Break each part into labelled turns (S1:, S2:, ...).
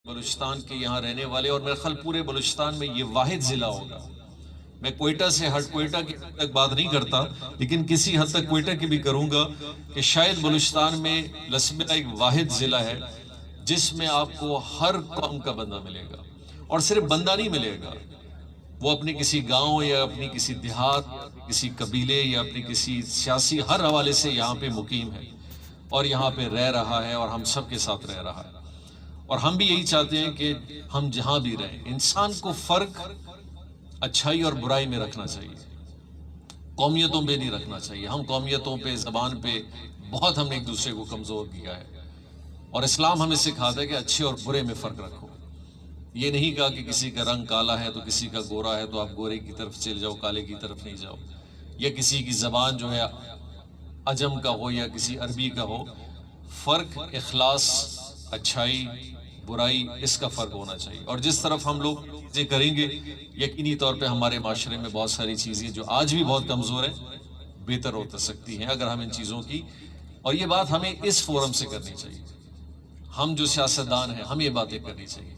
S1: بلوچستان کے یہاں رہنے والے، اور میرے خیال پورے بلوچستان میں یہ واحد ضلع ہوگا. میں کوئٹہ سے کوئٹہ کی تک بات نہیں کرتا، لیکن کسی حد تک کوئٹہ کی بھی کروں گا کہ شاید بلوچستان میں لسبیلا ایک واحد ضلع ہے جس میں آپ کو ہر قوم کا بندہ ملے گا. اور صرف بندہ نہیں ملے گا، وہ اپنے کسی گاؤں یا اپنی کسی دیہات، کسی قبیلے یا اپنی کسی سیاسی ہر حوالے سے یہاں پہ مقیم ہے اور یہاں پہ رہ رہا ہے اور ہم سب کے ساتھ رہ رہا ہے. اور ہم بھی یہی چاہتے ہیں کہ ہم جہاں بھی رہیں، انسان کو فرق اچھائی اور برائی میں رکھنا چاہیے، قومیتوں پہ نہیں رکھنا چاہیے. ہم قومیتوں پہ، زبان پہ بہت ہم نے ایک دوسرے کو کمزور کیا ہے، اور اسلام ہمیں سکھاتا ہے کہ اچھے اور برے میں فرق رکھو. یہ نہیں کہا کہ کسی کا رنگ کالا ہے تو کسی کا گورا ہے تو آپ گورے کی طرف چل جاؤ، کالے کی طرف نہیں جاؤ، یا کسی کی زبان جو ہے عجم کا ہو یا کسی عربی کا ہو. فرق اخلاص، اچھائی، برائی، اس کا فرق ہونا چاہیے. اور جس طرف ہم لوگ چیزیں کریں گے، یقینی طور پہ ہمارے معاشرے میں بہت ساری چیزیں جو آج بھی بہت کمزور ہیں بہتر ہو سکتی ہیں اگر ہم ان چیزوں کی. اور یہ بات ہمیں اس فورم سے کرنی چاہیے. ہم جو سیاستدان ہیں ہم یہ باتیں کرنی چاہیے،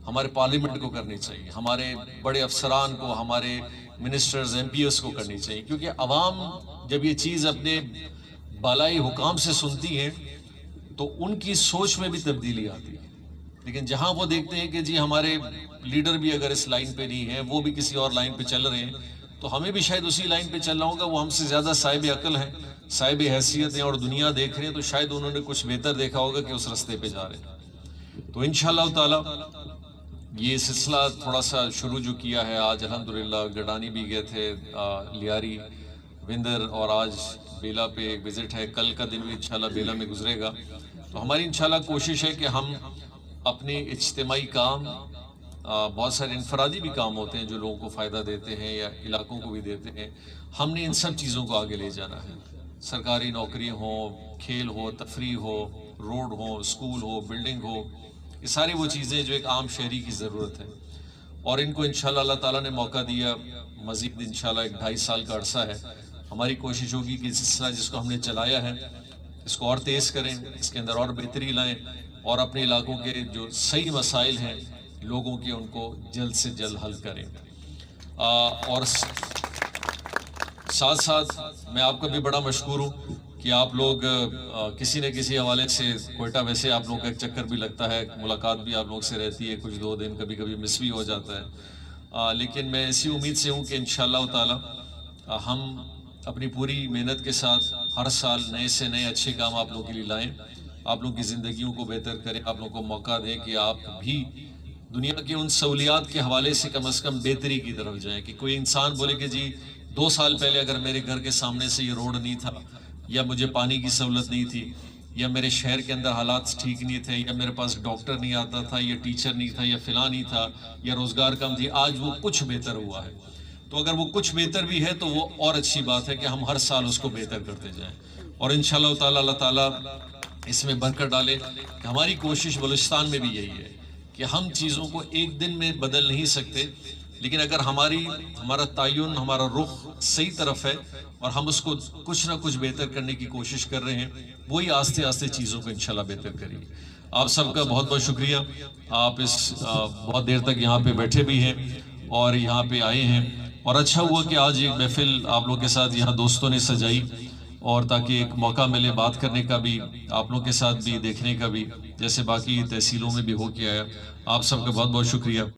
S1: ہمارے پارلیمنٹ کو کرنی چاہیے، ہمارے بڑے افسران کو، ہمارے منسٹرز، ایم پی ایس کو کرنی چاہیے. کیونکہ عوام جب یہ چیز اپنے بالائی حکام سے سنتی ہیں تو ان کی سوچ میں بھی تبدیلی آتی ہے. لیکن جہاں وہ دیکھتے ہیں کہ جی ہمارے لیڈر بھی اگر اس لائن پہ نہیں ہیں، وہ بھی کسی اور لائن پہ چل رہے ہیں، تو ہمیں بھی شاید اسی لائن پہ چلنا ہوگا. وہ ہم سے زیادہ صاحب عقل ہیں، صاحب حیثیت ہیں اور دنیا دیکھ رہے ہیں، تو شاید انہوں نے کچھ بہتر دیکھا ہوگا کہ اس رستے پہ جا رہے ہیں. تو انشاءاللہ تعالی یہ سلسلہ تھوڑا سا شروع جو کیا ہے، آج الحمدللہ گڈانی بھی گئے تھے، لیاری، وندر، اور آج بیلا پہ ایک وزٹ ہے. کل کا دن بھی انشاءاللہ بیلا میں گزرے گا. تو ہماری انشاءاللہ کوشش ہے کہ ہم اپنے اجتماعی کام، بہت سارے انفرادی بھی کام ہوتے ہیں جو لوگوں کو فائدہ دیتے ہیں یا علاقوں کو بھی دیتے ہیں، ہم نے ان سب چیزوں کو آگے لے جانا ہے. سرکاری نوکری ہو، کھیل ہو، تفریح ہو، روڈ ہو، اسکول ہو، بلڈنگ ہو، یہ ساری وہ چیزیں جو ایک عام شہری کی ضرورت ہے. اور ان کو انشاءاللہ اللہ تعالیٰ نے موقع دیا، مزید انشاءاللہ 1-2.5 سال کا عرصہ ہے. ہماری کوشش ہوگی کہ اس سلسلہ جس کو ہم نے چلایا ہے اس کو اور تیز کریں، اس کے اندر اور بہتری لائیں، اور اپنے علاقوں کے جو صحیح مسائل ہیں لوگوں کے ان کو جلد سے جلد حل کریں. اور ساتھ ساتھ میں آپ کا بھی بڑا مشکور ہوں کہ آپ لوگ کسی نہ کسی حوالے سے کوئٹہ، ویسے آپ لوگوں کا ایک چکر بھی لگتا ہے، ملاقات بھی آپ لوگ سے رہتی ہے، کچھ 2 دن کبھی کبھی مس بھی ہو جاتا ہے. لیکن میں اسی امید سے ہوں کہ انشاءاللہ تعالی ہم اپنی پوری محنت کے ساتھ ہر سال نئے سے نئے اچھے کام آپ لوگوں کے لیے لائیں، آپ لوگوں کی زندگیوں کو بہتر کریں، آپ لوگوں کو موقع دیں کہ آپ بھی دنیا کی ان سہولیات کے حوالے سے کم از کم بہتری کی طرف جائیں. کہ کوئی انسان بولے کہ جی 2 سال پہلے اگر میرے گھر کے سامنے سے یہ روڈ نہیں تھا، یا مجھے پانی کی سہولت نہیں تھی، یا میرے شہر کے اندر حالات ٹھیک نہیں تھے، یا میرے پاس ڈاکٹر نہیں آتا تھا، یا ٹیچر نہیں تھا، یا فلاں نہیں تھا، یا روزگار کم تھی، آج وہ کچھ بہتر ہوا ہے. تو اگر وہ کچھ بہتر بھی ہے تو وہ اور اچھی بات ہے کہ ہم ہر سال اس کو بہتر کرتے جائیں. اور انشاءاللہ تعالی اللہ تعالیٰ اس میں برکت ڈالے. کہ ہماری کوشش بلوچستان میں بھی یہی ہے کہ ہم چیزوں کو ایک دن میں بدل نہیں سکتے، لیکن اگر ہمارا تعین، ہمارا رخ صحیح طرف ہے اور ہم اس کو کچھ نہ کچھ بہتر کرنے کی کوشش کر رہے ہیں، وہی آہستہ آہستہ چیزوں کو انشاءاللہ بہتر کریں گے. آپ سب کا بہت بہت شکریہ. آپ بہت دیر تک یہاں پہ بیٹھے بھی ہیں اور یہاں پہ آئے ہیں، اور اچھا ہوا کہ آج ایک محفل آپ لوگ کے ساتھ یہاں دوستوں نے سجائی، اور تاکہ ایک موقع ملے بات کرنے کا بھی، آپ لوگ کے ساتھ بھی دیکھنے کا بھی، جیسے باقی تحصیلوں میں بھی ہو کے آیا. آپ سب کا بہت بہت شکریہ.